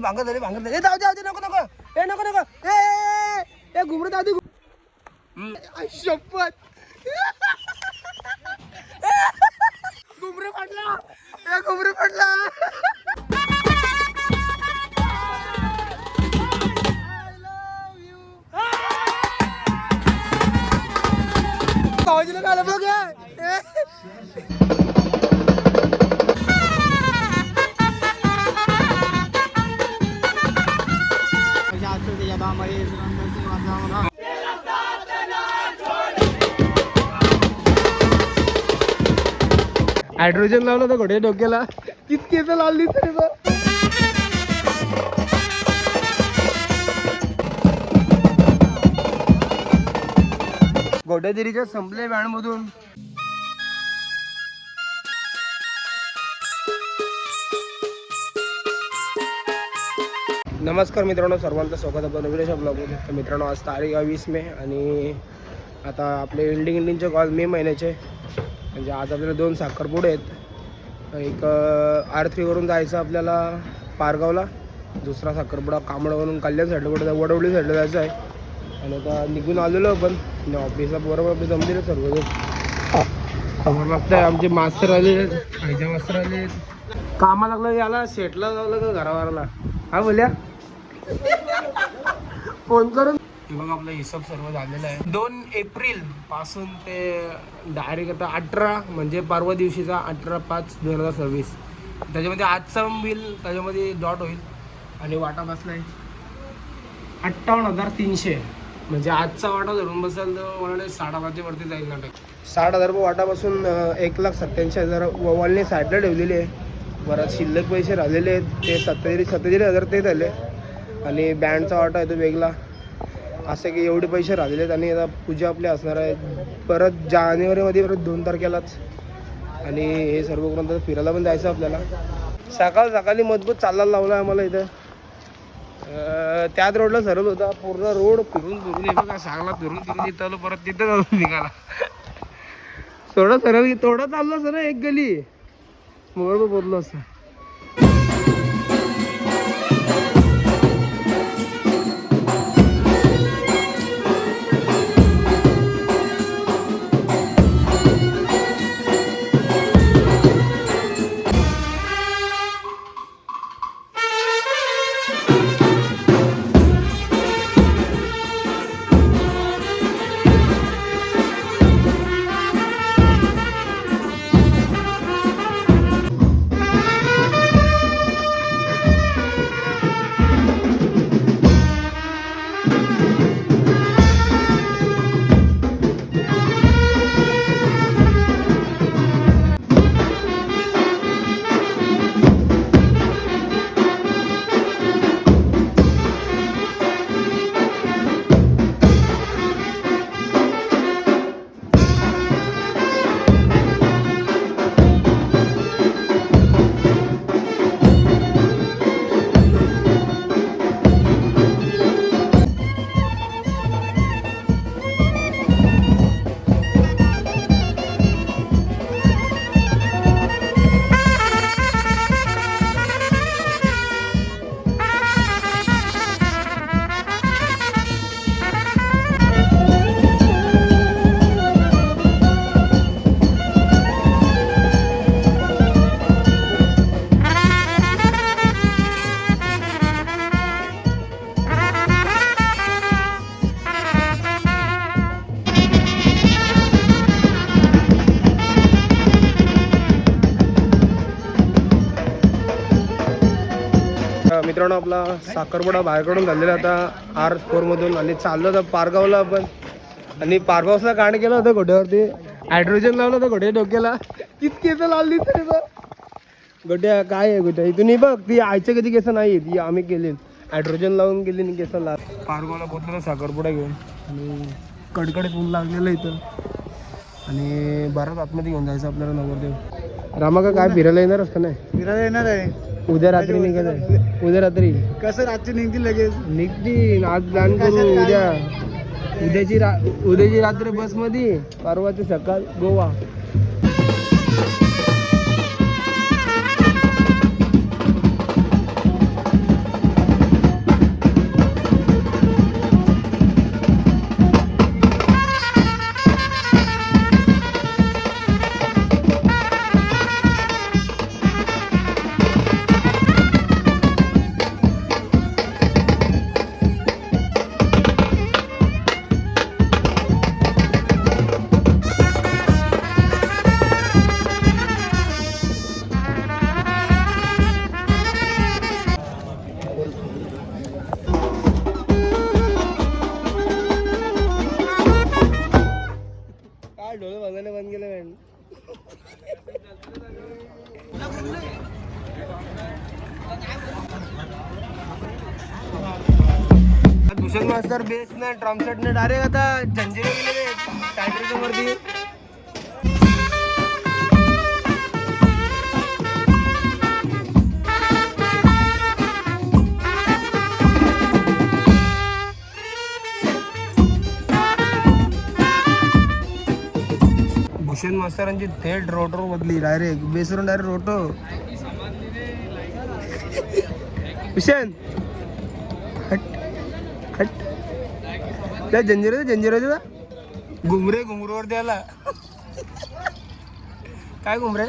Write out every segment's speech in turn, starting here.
भांगर झाले जाऊ दे नको नको ए नको नको ए घुमरे जाऊ दे शपथ घुमरे पडला भाऊजीला काय बघ हायड्रोजन लावलं तर घोडे डोक्याला कितकेच लावली तरी घोड्यागिरीच्या संपले बँड मधून नमस्कार मित्रांनो, सर्वांचं स्वागत आपलं नवीन ब्लॉगमध्ये. तर मित्रांनो, आज तारीख 20 मे आणि आता आपले एंडिंगचे कॉल मे महिन्याचे. म्हणजे आज आपल्याला 2 साखरपुडे आहेत. एक R3 वरून जायचं आपल्याला पारगावला, दुसरा साखरपुडा कांबळवरून कल्याण साईडला वडवली साईडला जायचं आहे. आणि आता निघून आलेलो आपण ऑफिसला. बरोबर आपले जमलेलं सर्व खबर लागतं आहे. आमचे मास्तर आले, खायच्या मास्तर आले, कामा लागलं याला शेटला जावं का घरावरला. हा बोल्या फोन करून. बघा आपला हिशोब सर्व झालेला आहे. 2 एप्रिल पासून ते डायरेक्ट आता 18 म्हणजे परवा दिवशीचा 18/5/2026. त्याच्यामध्ये आजचा बिल त्याच्यामध्ये डॉट होईल आणि वाटा बसला आहे 58,300. म्हणजे आजचा वाटा धरून बसेल तर मला 60,000 वरती जाईल नाटक. 60,000 रुपये वाटापासून 1,87,000 वॉलने साईडला ठेवलेली आहे. बराच शिल्लक पैसे राहिलेले आहेत ते 47,000 ते झाले. आणि बँडचा वाटा आहे तो वेगळा. असं की एवढे पैसे राहिलेले आहेत. आणि आता पूजा आपली असणार आहे परत जानेवारीमध्ये, परत 2 तारखेलाच. आणि हे सर्व करून तर फिरायला पण जायचं आपल्याला. सकाळी मजबूत चालायला लावला आहे आम्हाला इथं. त्याच रोडला सरळ होता पूर्ण रोड फिरून हे बघा सांगला फिरून इथं परत तिथं जाऊन निघाला. थोडं चाललं सर एक गली बरोबर बोललो असं. मित्रांनो, आपला साखरपुडा बाहेरकडून झालेला आता R4 मधून. आणि चाललो होतं पारगावला आपण. आणि पारगावचा कांड केला होता घोड्यावरती. हायड्रोजन लावलं होतं घोड्या डोक्याला कितकेच लावली तरी गोट्या. काय आहे गोट्या इथून बघ, ती आईच्या कधी केस नाही ती आम्ही केली हायड्रोजन लावून गेली आणि केस ला. पारगावला पोचलो साखरपुडा घेऊन. आणि कडकडीत ऊन लागलेलं इथं. आणि बराच आतमध्ये घेऊन जायचं आपल्याला नवरदेव. रामा का काय फिरायला येणारच का नाही? फिरायला येणार आहे. उद्या रात्री निघायचं. उद्या रात्री कसं रात्री निघतील लगेच निघतील. आज प्लॅन करू उद्याची रात्री बसमध्ये, परवाची सकाळ गोवा. भूषण मास्तर बेस ना ड्रमसेट ने डायरेक्ट आता जंजिरे गेले सायट्रिकम वरती. भूषण मास्तरांची थेट रोटो बदली डायरेक्ट बेसरून डायरेक्ट रोटो. भूषण हट हट त्या जंजिरे घुमरे घुमरूवर द्याला काय घुमरे.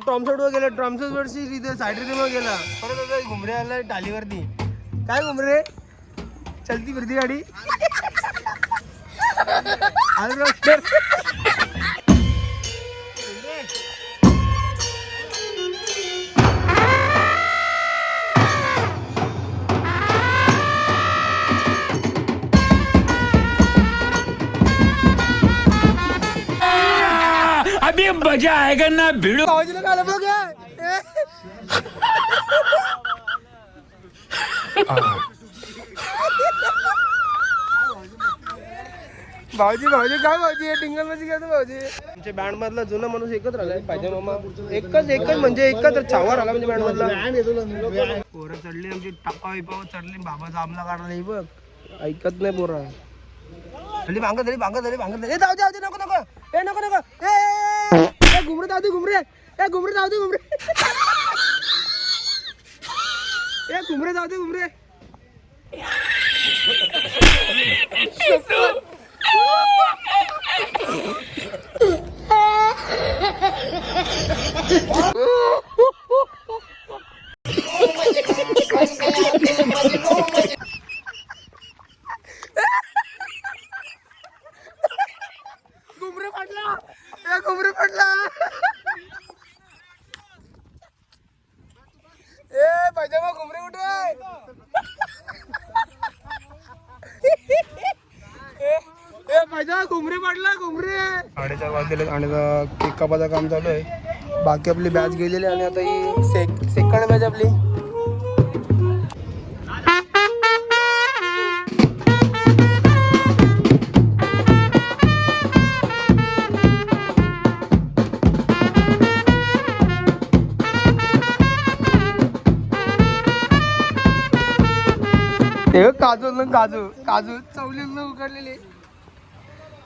ट्रॉमसेट वर गेला ट्रॉमसेट वरची इथे सायट्रिकम गेला परत आता घुमरे आला टालीवरती. काय घुमरे चलती फिरती गाडी. अभी मजा आएगा ना भिड़ो. भाऊजीला काय बघ भाऊजी काय भाऊजी टिंगल मध्ये घ्या भाऊजी. आमच्या बँड मधला जुना माणूस एकच राहिलाय पाहिजे मामा. एकच म्हणजे एकच छावा राहिला म्हणजे बँड मधला. पोरं चढली आमची टापा विपावर चढली बाबा जामला काढला नाही बघ ऐकत नाही पोरा. भांगत झाली जाऊ नको ए घुमरे जाऊ दे घुमरे घुमरे पडला. ए पाहिजे मग घुमरे कुठे पाहिजे घुमरे पडला 4:30 वाजलेले आणि केक कापाचं काम चालू आहे. बाकी आपली बॅच गेलेली आणि आता ही सेकंड बॅच आपली. काजू चवलेलं उकडलेले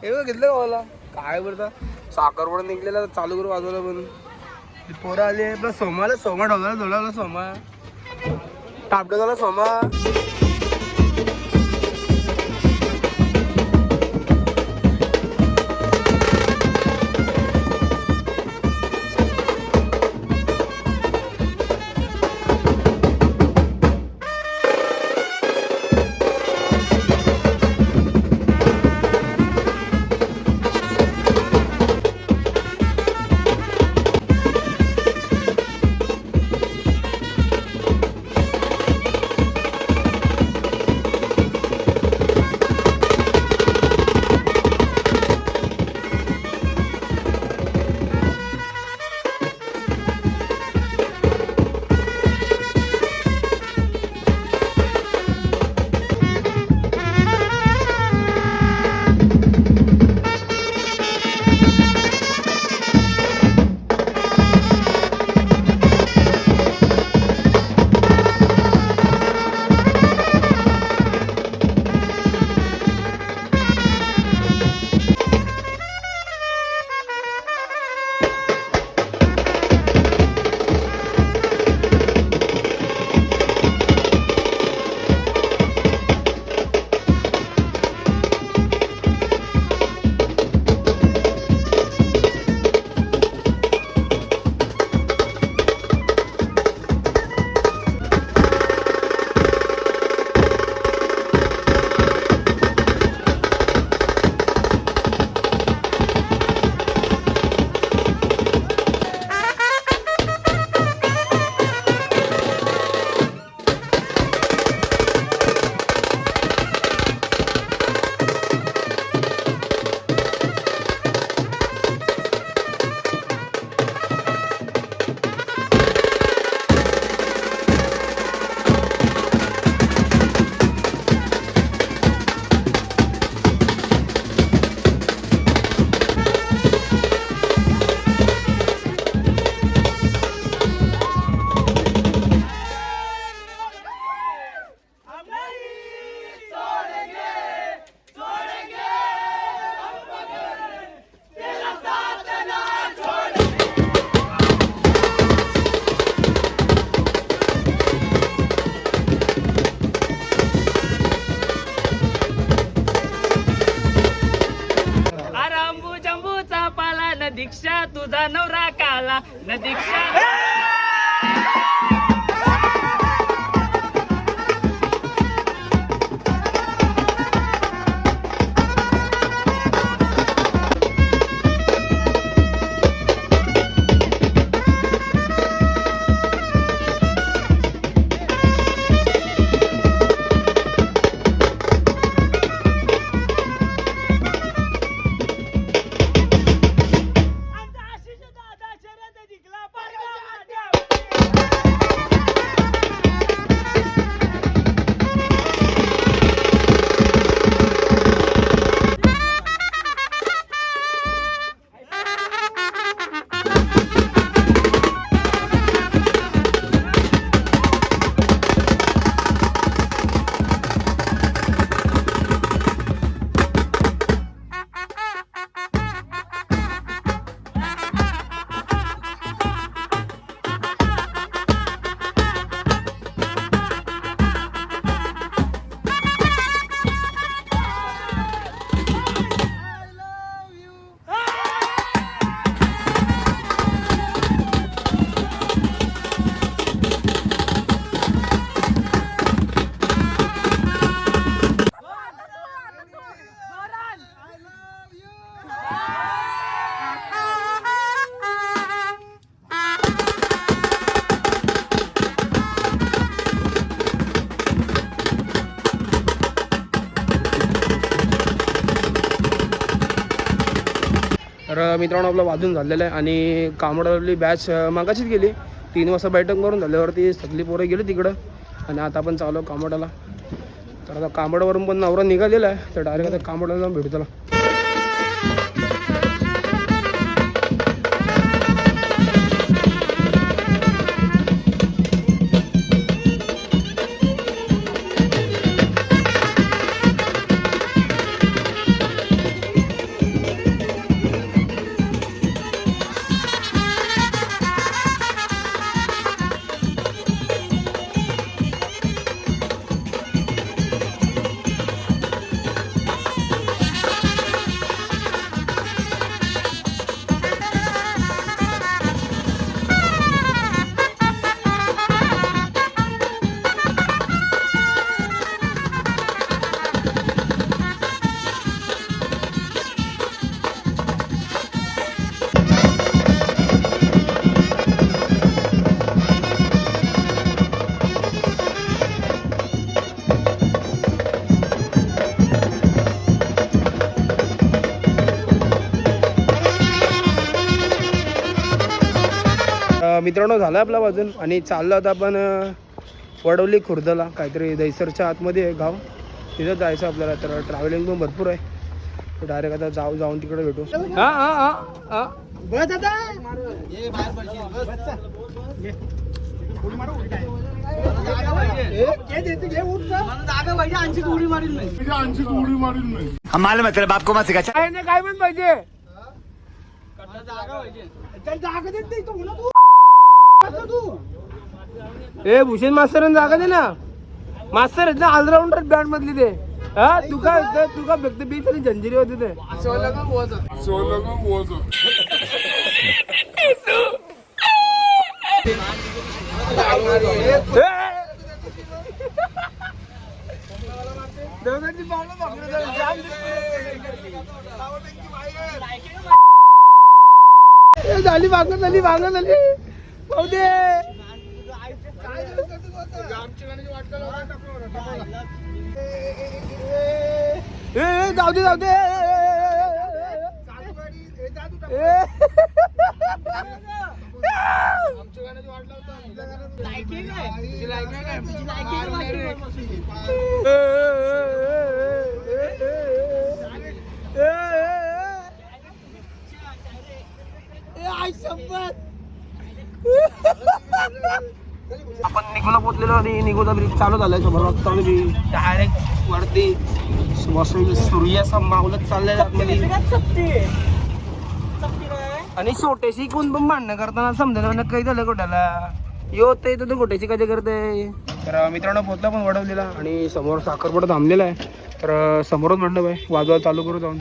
हे घेतलं का मला काय बोलता साखरपुडा निघलेला चालू करू वाजवला पण पोरं आले आपला सोमा ढोला सोमा टापडा झाला सोमा. दीक्षा तुझा नवरा काला न दीक्षा तर मित्रांनो आपलं वाजून झालेलं आहे आणि कामडवली बॅच मागाशीच गेली 3 वाजता बैठक करून झाल्यावरती सगळी पोरं गेली तिकडं आणि आता आपण चालू कामडाला. तर आता कामडावरून पण नवरा निघालेला आहे तर डायरेक्ट आता कामडाला जाऊन भेटू त्याला. मित्रांनो झालं आपला वाजून आणि चाललं आता आपण वडवली खुर्दला काहीतरी दहिसरच्या आतमध्ये आहे गाव तिथं जायचं आपल्याला. तर ट्रॅव्हलिंग पण भरपूर आहे डायरेक्ट आता जाऊन तिकडे भेटू. हमारे मतलब आपको मत सिखा काय पण पाहिजे ए भूषण मास्तर जागा दे ना मास्तर आहेत ना ऑलराऊंडर बँड मधली ते. हा तू का व्यक्त बी तरी जंजिरी होते ते झाली भांगण झाली पाहू दे. जाऊ दे आपण निघोला पोचलेलो आणि निघोला ब्रिज चालू झालाय समोर चालू डायरेक्ट वरती सूर्याचा मावलत चाललाय आतमध्ये आणि छोटेशी कोण पण भांडणं करताना समजा काही झालं गोट्याला यो ते तर गोट्याची कधी करते. तर मित्रांनो पोचला पण वडवलेला आणि समोर साखरपुडा थांबलेला आहे तर समोरच मंडप आहे वाजवा चालू करू जाऊन.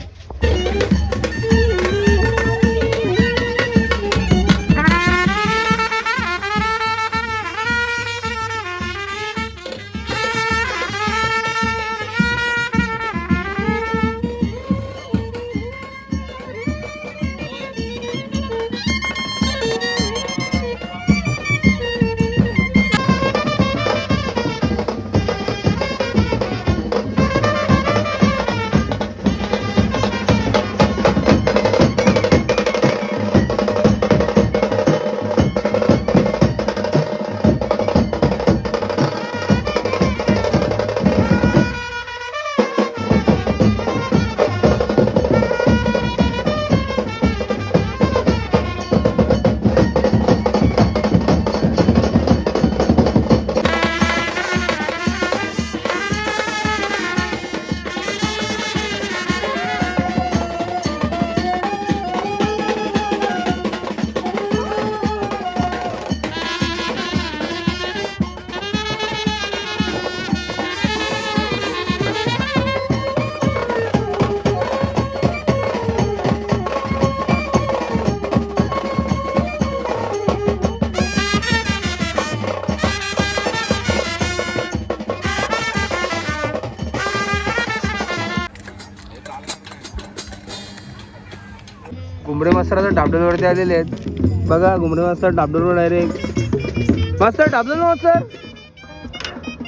घुमरे मास्तराच्या डाबडोलवरती आलेले आहेत बघा. घुमरे मास्तर डाबडोलवर डायरेक्ट. मास्तर डाबडोल मास्तर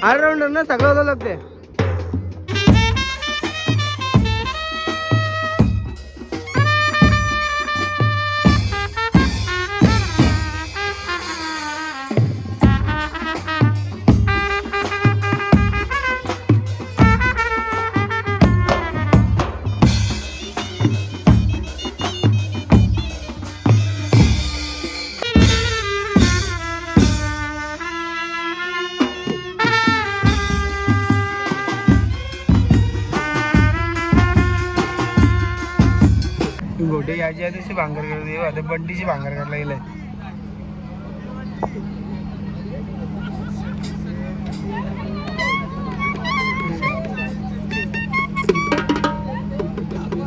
ऑलराऊंडर ना, सगळं होतं लागते. गोटे याची आहे तशी भांगर करते. आता बंडीची भांगर करायला गेलाय.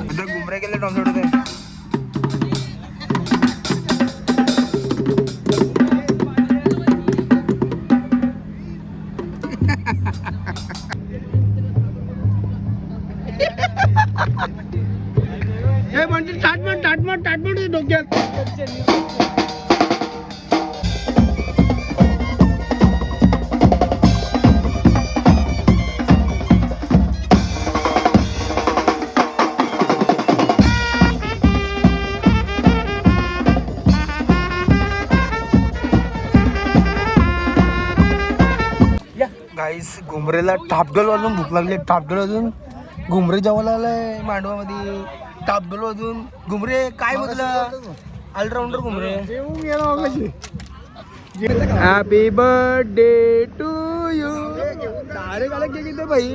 आता घुमरे गेले टॉम सोडत आहे. हे म्हणजे टाटमट डोक्यात. गाईस घुमरेला टापडोल वाजून भूक लागली. टापडोल वाजून घुमरे जेवायला आलाय मांडवामध्ये. टापडोल वाजून घुमरे काय म्हटलं allrounder Ghumre. Happy birthday to you. Direct आला केक इथे भाई.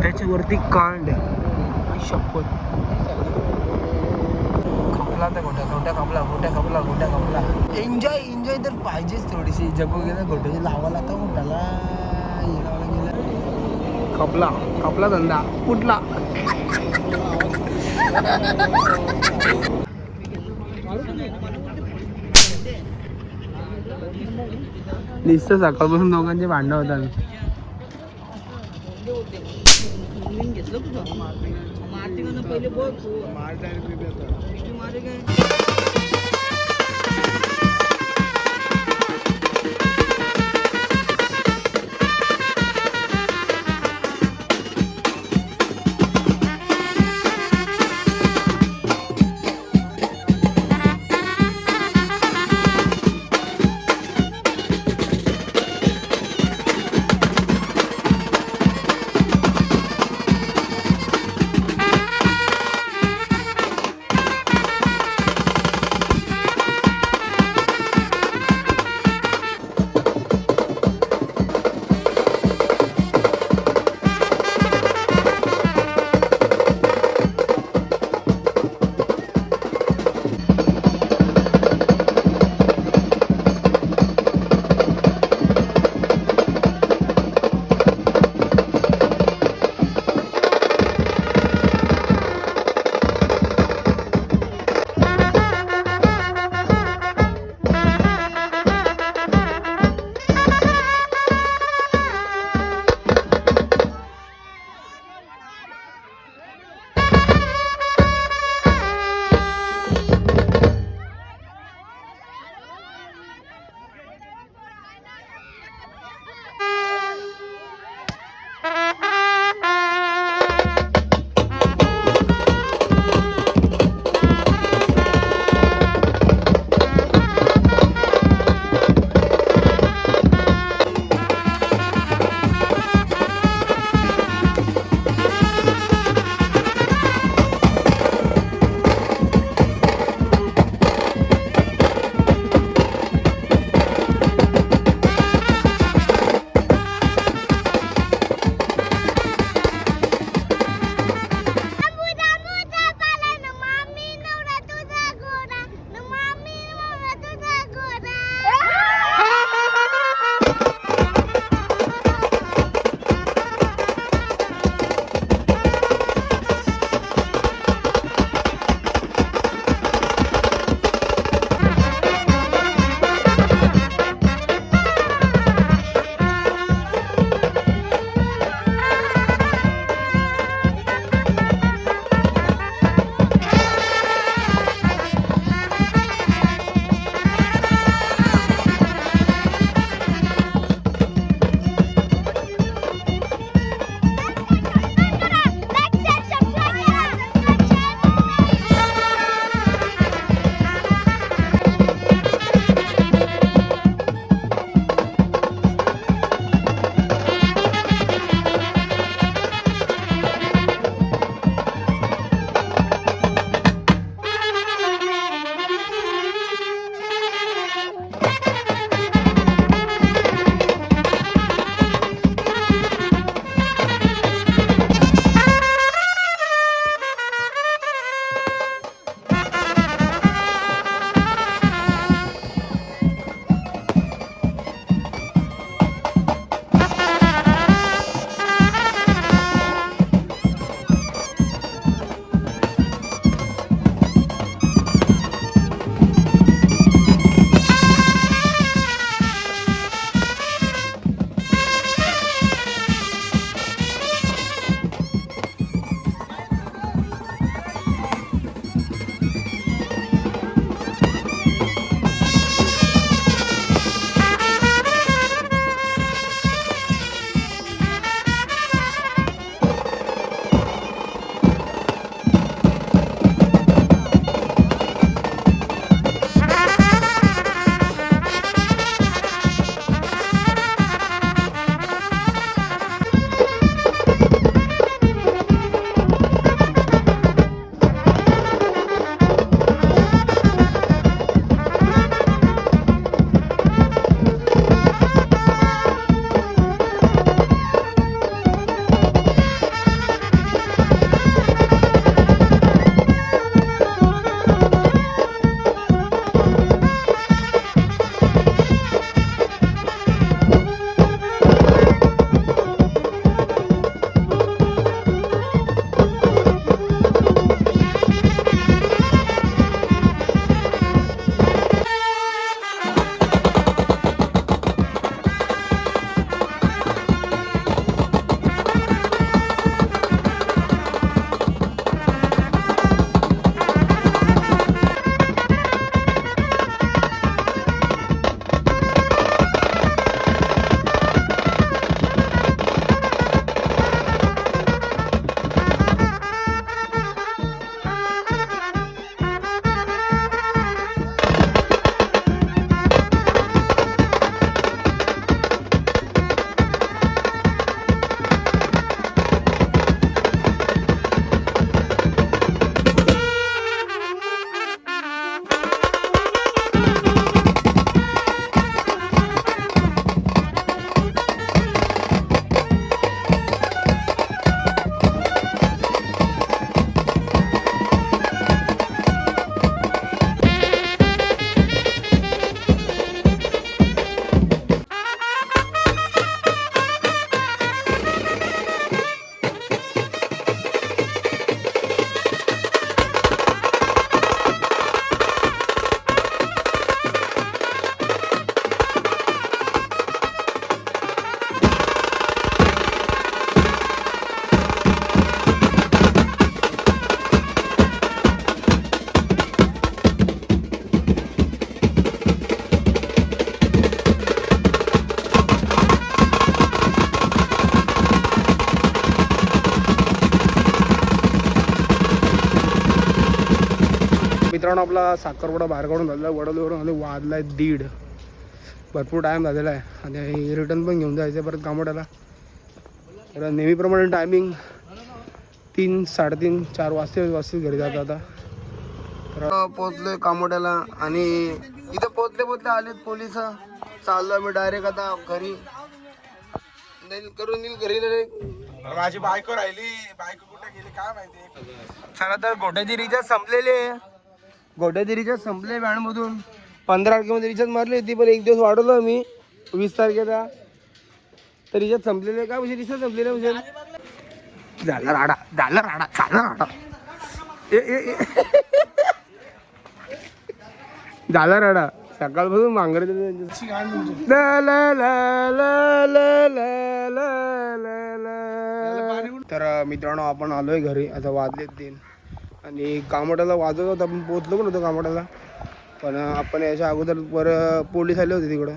त्याच्या वरती कांड शपथ. खपला तर गोट्या खपला. एन्जॉय तर पाहिजेच थोडीशी. जगू गेलं गोट्याची लावायला तर मोठ्याला गेला. खपला धंदा कुठला. नुसतं सकाळपासून दोघांचे भांडणं होतात. पहिले बोल मारे काय. मित्रांनो आपला साखरवडा बाहेर काढून झालेला वडोलीवरून आणि वाजलाय 1:30. भरपूर टाईम झालेला आहे आणि रिटर्न पण घेऊन जायचं परत कामोड्याला. तर नेहमीप्रमाणे टायमिंग 3, 3:30, 4 वाजता घरी जातो आता. तर पोचलोय कामोड्याला आणि इथं पोचले आलेत पोलिस. चाललो आम्ही डायरेक्ट आता घरी. करून घरी माझी बायको राहिली, बायको कुठे गेली काय माहिती. चला तर गोट्याची रिचार्ज संपलेली आहे. गोट्याची रिचार्ज संपले बँडमधून. 15 तारखेमध्ये रिचार्ज मारली होती पण एक दिवस वाढवलं आम्ही 20 तारखेला. तर रिचार्ज संपलेले का म्हणजे रिचार्ज संपलेलं म्हणजे झाला राडा झाला राडा सकाळपासून मांगर. तर मित्रांनो आपण आलोय घरी. आता वाजलेत 3 आणि कामोड्याला वाजत होता. आपण पोचलो पण होतो कामोड्याला पण आपण याच्या अगोदर पोलीस आले होते तिकडं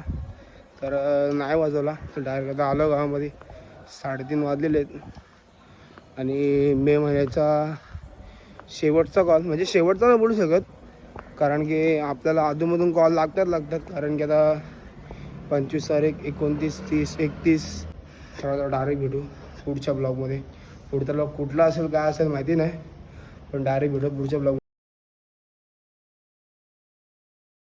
तर नाही वाजवला. डायरेक्ट आता आलो गावामध्ये. 3:30 वाजलेले आहेत आणि मे महिन्याचा शेवटचा कॉल म्हणजे शेवटचा नाही बोलू शकत कारण की आपल्याला अधूनमधून कॉल लागतात कारण की आता 25 तारीख 29, 30, 31. तर डायरेक्ट भेटू पुढच्या ब्लॉगमध्ये. पुढचा ब्लॉग कुठला असेल काय असेल माहिती नाही पण डायरेक्ट भेटू पुढच्या ब्लॉग.